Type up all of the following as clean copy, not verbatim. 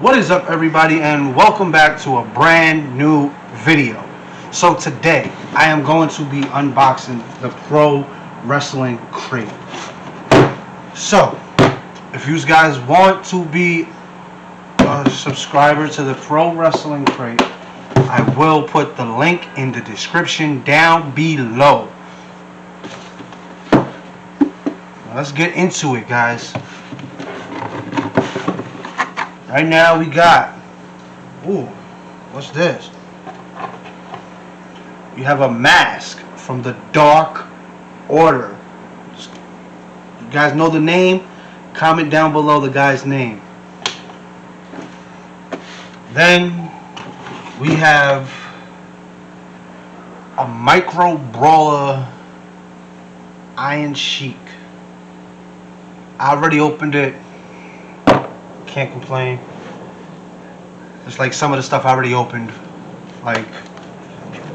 What is up, everybody, and welcome back to a brand new video. So today I am going to be unboxing the Pro Wrestling Crate. So if you guys want to be a subscriber to the Pro Wrestling Crate, I will put the link in the description down below. Now let's get into it, guys. Right now we got, what's this? We have a mask from the Dark Order. You guys know the name? Comment down below the guy's name. Then we have a Micro Brawler Iron Sheik. I already opened it. Can't complain. It's like some of the stuff I already opened, like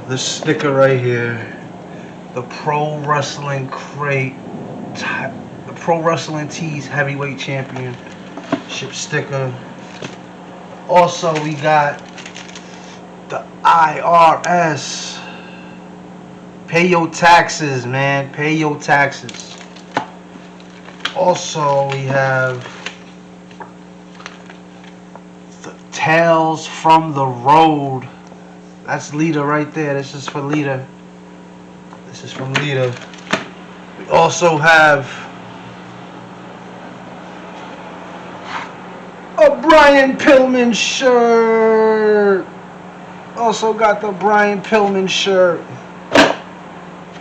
this sticker right here, the Pro Wrestling Crate, the Pro Wrestling Tees Heavyweight Championship sticker. Also, we got the IRS. Pay your taxes, man. Pay your taxes. Also, we have Tales from the Road. That's Lita right there. This is for Lita. This is from Lita. We also have a Brian Pillman shirt. Also got the Brian Pillman shirt.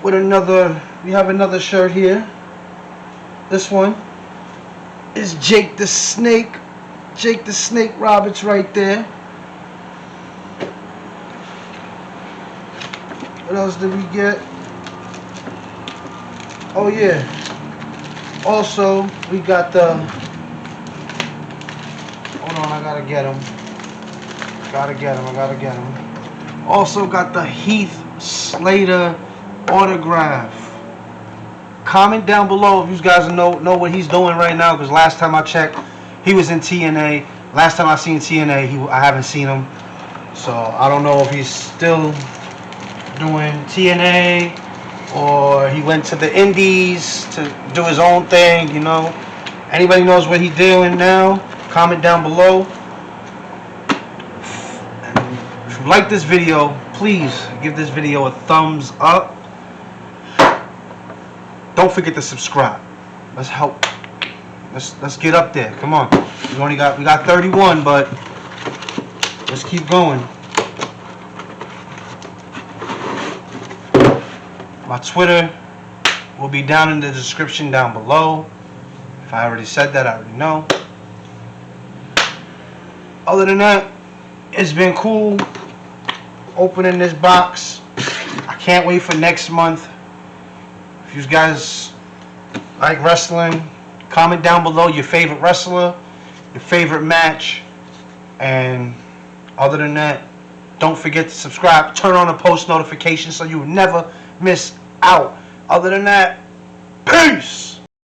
With we have another shirt here. This one is Jake the Snake Roberts right there. What else did we get? Oh yeah. Also, we got the... Hold on, I gotta get him. I gotta get him. Also got the Heath Slater autograph. Comment down below if you guys know what he's doing right now, because last time I checked, he was in TNA. Last time I seen TNA, I haven't seen him. So I don't know if he's still doing TNA or he went to the Indies to do his own thing, you know. Anybody knows what he's doing now? Comment down below. And if you like this video, please give this video a thumbs up. Don't forget to subscribe. Let's help. Let's get up there. Come on. We got 31, but let's keep going. My Twitter will be down in the description down below. If I already said that, I already know. Other than that, it's been cool opening this box. I can't wait for next month. If you guys like wrestling, comment down below your favorite wrestler, your favorite match, and other than that, don't forget to subscribe, turn on the post notifications so you will never miss out. Other than that, peace!